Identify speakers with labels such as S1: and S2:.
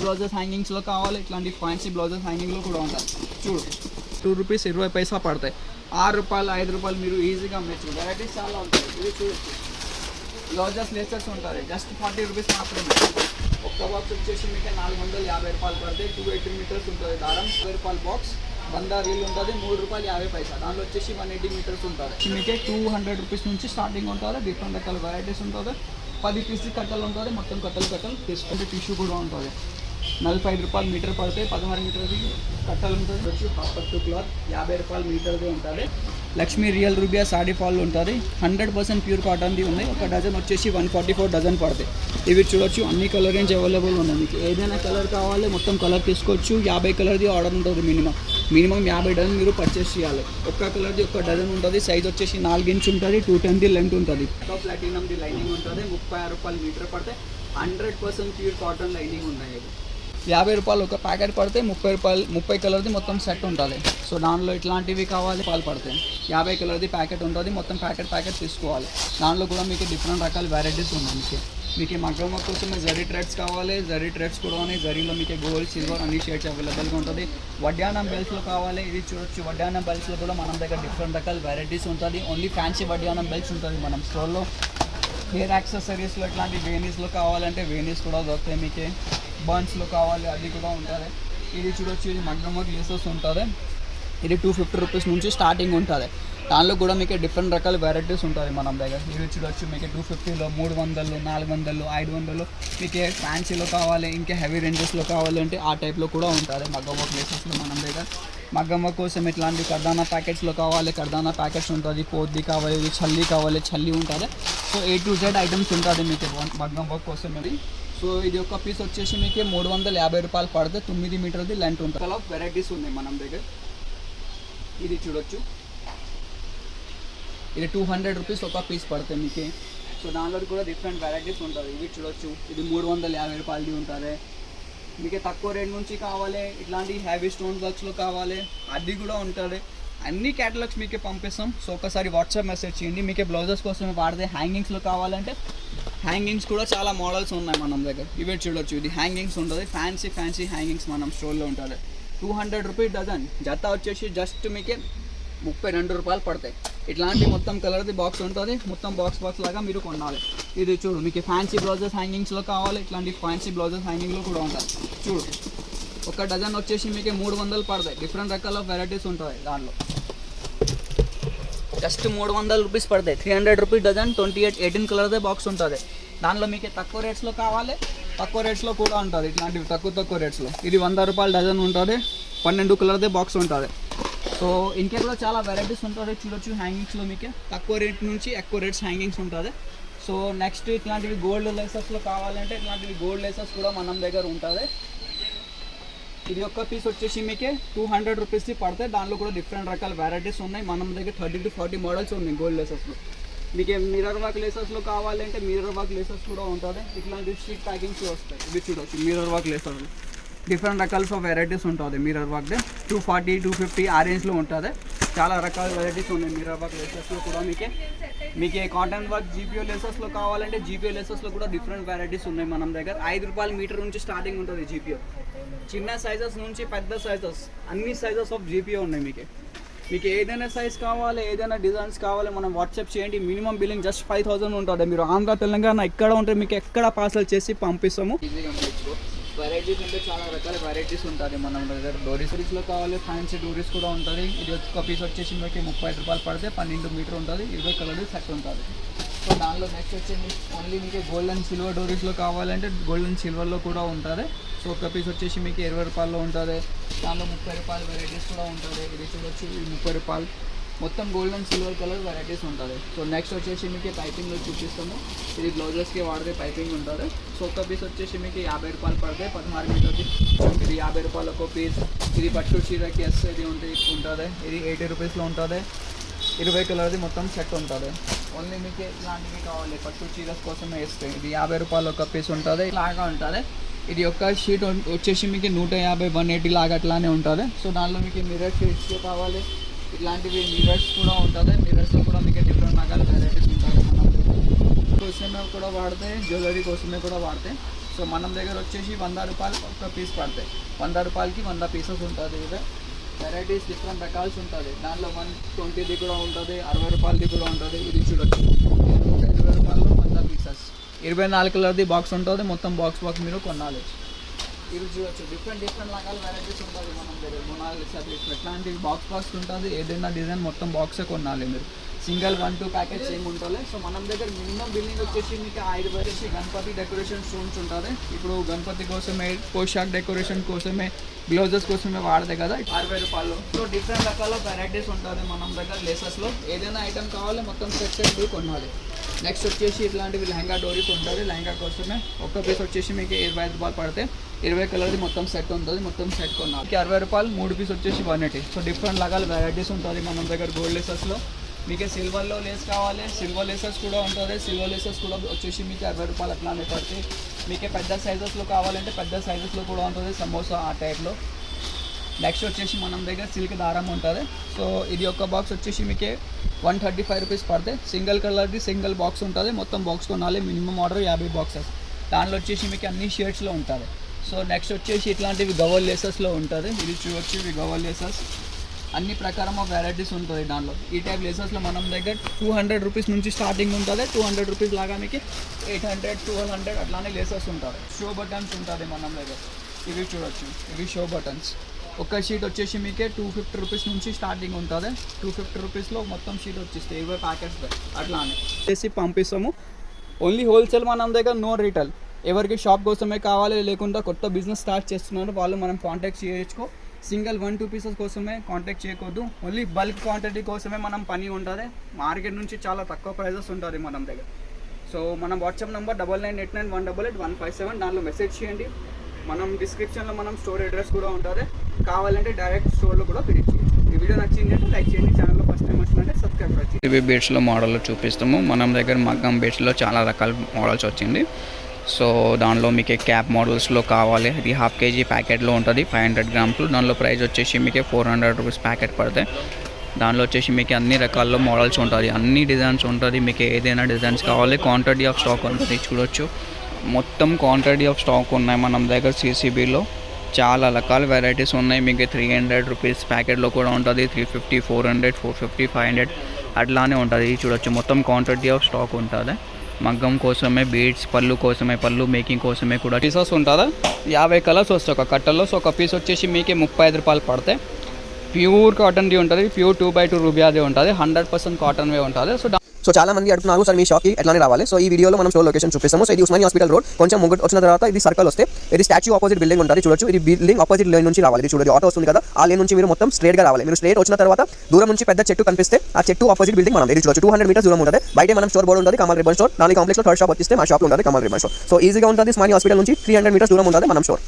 S1: Blouses హ్యాంగింగ్స్లో కావాలి, ఇట్లాంటి fancy blouses హ్యాంగింగ్లో కూడా ఉంటాయి. చూడు 2 రూపీస్ 20 పైసా పడతాయి. 6 రూపాయలు 5 రూపాయలు మీరు ఈజీగా అమ్మచ్చు. వెరైటీస్ చాలా ఉంటాయి. ఇది చూడొచ్చు, బ్లౌజెస్ లేసెస్ ఉంటుంది. జస్ట్ 40 రూపీస్ మాత్రమే. ఒక్క బాక్స్ వచ్చేసి మీకు 450 రూపాయలు పడతాయి. 280 మీటర్స్ ఉంటుంది దారం. 20 రూపాయల బాక్స్ 100 రీల్ ఉంటుంది. 3 రూపాయలు 50 పైసా. దాంట్లో వచ్చేసి 180 మీటర్స్ ఉంటుంది. మీకే 200 రూపీస్ నుంచి స్టార్టింగ్ ఉంటుంది. డిఫరెంట్ రకాల వెరైటీస్ ఉంటుంది. 10 పీస్ కట్టలు ఉంటుంది. మొత్తం కట్టలు తీసుకుంటే టిష్యూ కూడా ఉంటుంది. 45 రూపాయలు మీటర్ పడతాయి. 16 మీటర్ది కట్టలు ఉంటుంది. వచ్చి పట్టు క్లాత్ 50 రూపాయలు మీటర్ది ఉంటుంది. లక్ష్మీ రియల్ రూబియా సాడీ ఫాల్ ఉంటుంది. 100% ప్యూర్ కాటన్ది ఉన్నాయి. ఒక డజన్ వచ్చేసి 144 డజన్ పడతాయి. ఇవి చూడొచ్చు, అన్ని కలర్ రేంజ్ అవైలబుల్ ఉన్నాయి. మీకు ఏదైనా కలర్ కావాలి మొత్తం కలర్ తీసుకోవచ్చు. 50 కలర్ది ఆర్డర్ ఉంటుంది. మినిమం 50 డజన్ మీరు పర్చేస్ చేయాలి. ఒక్క కలర్ది ఒక్క డజన్ ఉంటుంది. సైజ్ వచ్చేసి 4 ఇంచ్ ఉంటుంది. 210ది లెంత్ ఉంటుంది. ప్లాటినమ్ది లైనింగ్ ఉంటుంది. 36 రూపాయలు మీటర్ పడతాయి. 100% ప్యూర్ కాటన్ లైనింగ్ ఉన్నాయి. 50 రూపాయలు ఒక ప్యాకెట్ పడితే 30 రూపాయలు 30 కలర్ది మొత్తం సెట్ ఉంటుంది. సో దానిలో ఇట్లాంటివి కావాలి పాలు పడతాయి. 50 కలర్ది ప్యాకెట్ ఉంటుంది. మొత్తం ప్యాకెట్ తీసుకోవాలి. దానిలో కూడా మీకు డిఫరెంట్ రకాల వెరైటీస్ ఉన్నాయి. మీకు మగ్గం వర్క్ కోసం జరీ థ్రెడ్స్ కావాలి. జరీ థ్రెడ్స్ కూడా ఉన్నాయి. జరీలో మీకు గోల్డ్ సిల్వర్ అన్ని షేడ్స్ అవైలబుల్గా ఉంటుంది. వడ్డానం బెల్ట్స్లో కావాలి. ఇది చూడొచ్చు, వడ్డానం బెల్ట్స్లో కూడా మనం దగ్గర డిఫరెంట్ రకాల వెరైటీస్ ఉంటుంది. ఓన్లీ ఫ్యాన్సీ వడ్డానం బెల్ట్స్ ఉంటుంది మనం స్టోర్లో. హెయిర్ యాక్సెసరీస్లో ఇట్లాంటి వేనీస్లో కావాలంటే వేనీస్ కూడా దొరుకుతాయి. మీకు బర్న్స్లో కావాలి అది కూడా ఉంటుంది. ఇది చూడొచ్చు, ఇది మగ్గం వర్క్ లేసెస్ ఉంటుంది. ఇది 250 రూపీస్ నుంచి స్టార్టింగ్ ఉంటుంది. దానిలో కూడా మీకు డిఫరెంట్ రకాల వెరైటీస్ ఉంటుంది మనం దగ్గర. ఇది చూడొచ్చు, మీకు 250లో 300, 400, 500 మీకు ఫ్యాన్సీలో కావాలి. ఇంకా హెవీ రేంజెస్లో కావాలి అంటే ఆ టైప్లో కూడా ఉంటుంది మగ్గం వర్క్ లేసెస్లో మనం దగ్గర. మగ్గం వర్క్ కోసం ఇట్లాంటి కర్దానా ప్యాకెట్స్లో కావాలి. కర్దానా ప్యాకెట్స్ ఉంటుంది. పోద్ది కావాలి, చల్లి కావాలి, చల్లి ఉంటుంది. So A to Z items ఉంటుంది మీకు మగ్గం వర్క్ కోసం. ఇది సో ఇది ఒక పీస్ వచ్చేసి మీకు 350 రూపాయలు పడితే 9 మీటర్ది లెంత్ ఉంటుంది. చాలా వెరైటీస్ ఉన్నాయి మనం దగ్గర. ఇది చూడొచ్చు, ఇది 200 రూపీస్ ఒక పీస్ పడుతుంది మీకు. సో దానిలో కూడా డిఫరెంట్ వెరైటీస్ ఉంటుంది. ఇది చూడొచ్చు, ఇది 350 రూపాయలది ఉంటుంది. మీకు తక్కువ రేట్ నుంచి కావాలి, ఇట్లాంటి హ్యావీ స్టోన్ వర్క్స్లో కావాలి అది కూడా ఉంటుంది. అన్ని క్యాటలాగ్స్ మీకే పంపిస్తాం. సో ఒకసారి వాట్సాప్ మెసేజ్ చేయండి. మీకే బ్లౌజెస్ కోసం వాడితే హ్యాంగింగ్స్లో కావాలంటే హ్యాంగింగ్స్ కూడా చాలా మోడల్స్ ఉన్నాయి మనం దగ్గర. ఇవే చూడొచ్చు, ఇది హ్యాంగింగ్స్ ఉంటుంది. ఫ్యాన్సీ హ్యాంగింగ్స్ మనం స్టోర్లో ఉంటుంది. 200 రూపీస్ డజన్. జత వచ్చేసి జస్ట్ మీకే 32 రూపాయలు పడతాయి. ఇట్లాంటి మొత్తం కలర్ది బాక్స్ ఉంటుంది. మొత్తం బాక్స్ లాగా మీరు కొనాలి. ఇది చూడు, మీకు ఫ్యాన్సీ బ్లౌజెస్ హ్యాంగింగ్స్లో కావాలి. ఇట్లాంటి ఫ్యాన్సీ బ్లౌజెస్ హ్యాంగింగ్లో కూడా ఉంటుంది. చూడు, ఒక డజన్ వచ్చేసి మీకు 300 పడతాయి. డిఫరెంట్ రకాల వెరైటీస్ ఉంటుంది దాంట్లో. జస్ట్ 300 రూపీస్ పడతాయి. 300 రూపీస్ డజన్. 18 కలర్దే బాక్స్ ఉంటుంది. దానిలో మీకు తక్కువ రేట్స్లో కావాలి, తక్కువ రేట్స్లో కూడా ఉంటుంది. ఇట్లాంటివి తక్కువ రేట్స్లో. ఇది 100 రూపాయల డజన్ ఉంటుంది. 12 కలర్దే బాక్స్ ఉంటుంది. సో ఇంకే కూడా చాలా వెరైటీస్ ఉంటుంది. చూడొచ్చు, హ్యాంగింగ్స్లో మీకు తక్కువ రేట్ నుంచి ఎక్కువ రేట్స్ హ్యాంగింగ్స్ ఉంటుంది. సో నెక్స్ట్ ఇట్లాంటివి గోల్డ్ లేసెస్లో కావాలంటే ఇట్లాంటివి గోల్డ్ లేసెస్ కూడా మనం దగ్గర ఉంటుంది. ఇది ఒక్క పీస్ వచ్చేసి మీకే 200 రూపీస్ది పడితే. దానిలో కూడా డిఫరెంట్ రకాల వెరైటీస్ ఉన్నాయి. మనం దగ్గర 30 to 40 మోడల్స్ ఉన్నాయి గోల్డ్ లేసెస్లో. మీకు మిర్రర్ వర్క్ లేసెస్లో కావాలంటే మిర్రర్ వర్క్ లేసెస్ కూడా ఉంటుంది. ఇట్లాంటి షీట్ ప్యాకింగ్స్ వస్తాయి. ఇవి చూడవచ్చు, మిర్రర్ వర్క్ లేసెస్ డిఫరెంట్ రకాల వెరైటీస్ ఉంటుంది. మిర్రర్ వర్క్ 240, 250 ఆ రేంజ్లో ఉంటుంది. చాలా రకాల వెరైటీస్ ఉన్నాయి మిర్రర్ వర్క్ లేసెస్లో కూడా. మీకు కాటన్ వర్క్ జీపీఓ లేసెస్లో కావాలంటే జీపీఓ లేసెస్లో కూడా డిఫరెంట్ వెరైటీస్ ఉన్నాయి మనం దగ్గర. 5 రూపాయల మీటర్ నుంచి స్టార్టింగ్ ఉంటుంది జీపీఓ. చిన్న సైజెస్ నుంచి పెద్ద సైజెస్ అన్ని సైజెస్ ఆఫ్ జీపీఓ ఉన్నాయి. మీకు ఏదైనా సైజ్ కావాలి, ఏదైనా డిజైన్స్ కావాలి, మనం వాట్సాప్ చేయండి. మినిమం బిల్లింగ్ జస్ట్ 5000 ఉంటుంది. మీరు ఆంధ్ర తెలంగాణ ఎక్కడ ఉంటే మీకు ఎక్కడ పార్సల్ చేసి పంపిస్తాము. వెరైటీస్ అంటే చాలా రకాల వెరైటీస్ ఉంటుంది మనం దగ్గర. డోరీస్లో కావాలి, ఫ్యాన్సీ డోరీస్ కూడా ఉంటుంది. ఇది ఒక పీస్ వచ్చేసి మీకు 30 రూపాయలు పడితే 12 మీటర్ ఉంటుంది. 20 కలర్ సెట్ ఉంటుంది. సో దానిలో నెక్స్ట్ వచ్చేసి ఓన్లీ మీకు గోల్డ్ అండ్ సిల్వర్ డోరీస్లో కావాలంటే గోల్డ్ అండ్ సిల్వర్లో కూడా ఉంటుంది. సో ఒక పీస్ వచ్చేసి మీకు 20 రూపాయల్లో ఉంటుంది. దానిలో 30 రూపాయల వెరైటీస్ కూడా ఉంటుంది. ఇది చూడొచ్చు, 30 రూపాయలు. మొత్తం gold and silver colour varieties ఉంటుంది. సో నెక్స్ట్ వచ్చేసి మీకు పైపింగ్లో చూపిస్తాము. ఇది బ్లౌజెస్కి వాడితే పైపింగ్ ఉంటుంది. సో ఒక పీస్ వచ్చేసి మీకు 50 రూపాయలు పడితే 16 మీటర్ది. ఇది 50 రూపాయలు ఒక పీస్. ఇది పట్టు చీరకి ఇది ఉంటుంది. ఇది 80 రూపీస్లో ఉంటుంది. 20 కలర్ది మొత్తం సెట్ ఉంటుంది. ఓన్లీ మీకు ఇలాంటివి కావాలి పట్టు చీరస్ కోసమే వేస్తాయి. ఇది 50 రూపాయలు ఒక పీస్ ఉంటుంది. ఇలాగా ఉంటుంది. ఇది ఒక షీట్ వచ్చేసి మీకు 150, 180 లాగా అట్లానే ఉంటుంది. సో దానిలో మీకు మిర్రర్ షీట్స్ కావాలి. ఇట్లాంటివి మిర్రర్స్ కూడా ఉంటుంది. మిర్రర్స్లో కూడా మీకు డిఫరెంట్ రకాల వెరైటీస్ ఉంటుంది. మనం కోసమే కూడా వాడితే, జ్యువెలరీ కోసమే కూడా వాడితే. సో సో మనం దగ్గర వచ్చేసి 100 రూపాయలు ఒక పీస్ పడతాయి. 100 రూపాయలకి 100 పీసెస్ ఉంటుంది. ఇదే వెరైటీస్ డిఫరెంట్ రకాల్సి ఉంటుంది. దాంట్లో 120ది కూడా ఉంటుంది, 60 రూపాయలది కూడా ఉంటుంది. ఇది చూడొచ్చు 20 రూపాయలు 100 పీసెస్. 24 కలర్ది బాక్స్ ఉంటుంది. మొత్తం బాక్స్ మీరు కొనాలి. ఇది చూడొచ్చు డిఫరెంట్ రకాల వెరైటీస్ ఉంటుంది మనం దగ్గర. మొనాలిసా ఎట్లాంటి బాక్స్ ఉంటుంది. ఏదైనా డిజైన్ మొత్తం బాక్సే కొనాలి మీరు. సింగిల్ 1-2 ప్యాకెట్స్ ఏమి ఉంటుంది. సో మనం దగ్గర మినిమం బిల్లింగ్ వచ్చేసి మీకు 5 వచ్చేసి గణపతి డెకరేషన్ స్టోన్స్ ఉంటుంది. ఇప్పుడు గణపతి కోసమే, పోషాక్ డెకరేషన్ కోసమే, గ్లౌజెస్ కోసమే వాడదే కదా 60 రూపాయలు. సో డిఫరెంట్ రకాల వెరైటీస్ ఉంటుంది మనం దగ్గర లేసెస్లో. ఏదైనా ఐటమ్ కావాలి మొత్తం సెట్ కొనాలి. నెక్స్ట్ వచ్చేసి ఇట్లాంటివి లెహంగా డోరీస్ ఉంటుంది. లెహంగా కోసమే ఒక్క పీస్ వచ్చేసి మీకు 25 రూపాయలు పడితే 20 కలర్ది మొత్తం సెట్ ఉంటుంది. మొత్తం సెట్ కొనాలి. 60 రూపాయలు 3 పీస్ వచ్చేసి 180. సో డిఫరెంట్ రకాల వెరైటీస్ ఉంటుంది మనం దగ్గర గోల్డ్ లేసెస్లో. మీకు సిల్వర్లో లేస్ కావాలి, సిల్వర్ లేసెస్ కూడా ఉంటుంది. సిల్వర్ లేసెస్ కూడా వచ్చేసి మీకు 60 రూపాయలు అట్లానే పడుతుంది. మీకే పెద్ద సైజెస్లో కావాలంటే పెద్ద సైజెస్లో కూడా ఉంటుంది, సమోసా ఆ టైప్లో. నెక్స్ట్ వచ్చేసి మనం దగ్గర సిల్క్ దారం ఉంటుంది. సో ఇది ఒక బాక్స్ వచ్చేసి మీకే 135 రూపీస్ పడితే. సింగిల్ కలర్ది సింగిల్ బాక్స్ ఉంటుంది. మొత్తం బాక్స్ కొనాలి. Minimum order 50 boxes. దాంట్లో వచ్చేసి మీకు అన్ని షేడ్స్లో ఉంటుంది. సో నెక్స్ట్ వచ్చేసి ఇట్లాంటివి గవల్ లేసెస్లో ఉంటుంది. ఇది చూడొచ్చు, ఇవి గవల్ లేసెస్ అన్ని ప్రకారం ఆఫ్ వెరైటీస్ ఉంటుంది దాంట్లో. ఈ టైప్ లేసెస్లో మనం దగ్గర 200 రూపీస్ నుంచి స్టార్టింగ్ ఉంటుంది. 200 రూపీస్ లాగా మీకు 800, 1200 అట్లానే లేసెస్ ఉంటుంది. షో బటన్స్ ఉంటుంది మనం దగ్గర. ఇవి చూడొచ్చు, ఇవి షో బటన్స్. ఒక షీట్ వచ్చేసి మీకే 250 రూపీస్ నుంచి స్టార్టింగ్ ఉంటుంది. 250 రూపీస్లో మొత్తం షీట్ వచ్చేస్తాయి 20 ప్యాకెట్స్ అట్లానే చేసి పంపిస్తాము. ఓన్లీ హోల్సేల్ మనం దగ్గర, నో రీటైల్. ఎవరికి షాప్ కోసమే కావాలి లేకుండా కొత్త బిజినెస్ స్టార్ట్ చేస్తున్నారు వాళ్ళు మనం కాంటాక్ట్ చేయొచ్చుకో. సింగిల్ 1-2 పీసెస్ కోసమే కాంటాక్ట్ చేయకూడదు. ఓన్లీ బల్క్ క్వాంటిటీ కోసమే మనం పని ఉంటుంది. మార్కెట్ నుంచి చాలా తక్కువ ప్రైజెస్ ఉంటుంది మనం దగ్గర. సో మనం వాట్సాప్ నెంబర్ 9989188157 దాంట్లో మెసేజ్ చేయండి. మనం డిస్క్రిప్షన్లో మనం స్టోర్ అడ్రస్ కూడా ఉంటుంది. కావాలంటే డైరెక్ట్ స్టోర్లో కూడా విజిట్ చేయొచ్చు. ఈ వీడియో నచ్చింది అంటే లైక్ చేయండి. ఛానల్లో ఫస్ట్ టైం వచ్చిందంటే సబ్స్క్రైబ్ చేయండి.
S2: ఇవి బీడ్స్లో మోడల్ చూపిస్తాము. మనం దగ్గర మగ్గం బీడ్స్లో చాలా రకాల మోడల్స్ వచ్చింది. సో దానిలో మీకు క్యాప్ మోడల్స్లో కావాలి. ఇది 1/2 kg ప్యాకెట్లో ఉంటుంది, 500 గ్రామ్స్. దానిలో ప్రైస్ వచ్చేసి మీకు 400 రూపీస్ ప్యాకెట్ పడతాయి. దానిలో వచ్చేసి మీకు అన్ని రకాల మోడల్స్ ఉంటుంది, అన్ని డిజైన్స్ ఉంటుంది. మీకు ఏదైనా డిజైన్స్ కావాలి, క్వాంటిటీ ఆఫ్ స్టాక్ ఉంటుంది. చూడొచ్చు మొత్తం క్వాంటిటీ ఆఫ్ స్టాక్ ఉన్నాయి మన దగ్గర. CCBలో చాలా రకాల వెరైటీస్ ఉన్నాయి. మీకు 300 రూపీస్ ప్యాకెట్లో కూడా ఉంటుంది, 350, 400, 450, 500 అట్లానే ఉంటుంది. చూడొచ్చు మొత్తం క్వాంటిటీ ఆఫ్ స్టాక్ ఉంటుంది. మగ్గం కోసమే, బీడ్స్ పళ్ళు కోసమే, పళ్ళు మేకింగ్ కోసమే కూడా పీసెస్ ఉంటుందా. 50 కలర్స్ వస్తాయి ఒక కట్టల్లో. సో ఒక పీస్ వచ్చేసి మీకు 35 రూపాయలు పడతాయి. ప్యూర్ కాటన్ది ఉంటుంది, ప్యూర్ 2x2 రూబియాది ఉంటుంది, 100% కాటన్వే ఉంటుంది.
S3: సో చాలా మంది అడుగుతున్నారు సార్ మీ షాప్కి ఎట్లానే రావాలి. సో ఈ వీడియోలో మనం స్టోర్ లొకేషన్ చూపిస్తాము. సో ఇది ఉస్మానియా హాస్పిటల్ రోడ్. కొంచెం ముంగట్ వచ్చిన తర్వాత ఇది సర్కిల్ వస్తే ఇది స్టాచ్యూ ఆపోజిట్ బిల్డింగ్ ఉంటుంది. చూడొచ్చు, ఇది బిల్డింగ్ ఆపోజిట్ లేన్ నుంచి రావాలి. ఇది చూడండి ఆటో వస్తుంది కదా, ఆ లేన్ నుంచి మీరు మొత్తం స్ట్రేట్గా రావాలి. మీరు స్ట్రేట్ వచ్చిన తర్వాత దూరం నుంచి పెద్ద చెట్టు కనిపిస్తే ఆ చెట్టు ఆపోజిట్ బిల్డింగ్ మనం ఇది చూడొచ్చు. 200 మీటర్స్ దూరం ఉంటుంది. బయట మనం స్టోర్ బోర్డు ఉంటుంది, కమల్ రిబ్బన్ స్టోర్. దాని కాంప్లెక్స్లో థర్డ్ షాప్ వచ్చేస్తే మా షాప్ ఉంటుంది, కమల్ రిబ్బన్ స్టోర్. సో ఈజీగా ఉంటుంది. ఉస్మానియా హాస్పిటల్ నుంచి 300 మీటర్స్ దూరం ఉంటుంది మనం స్టోర్.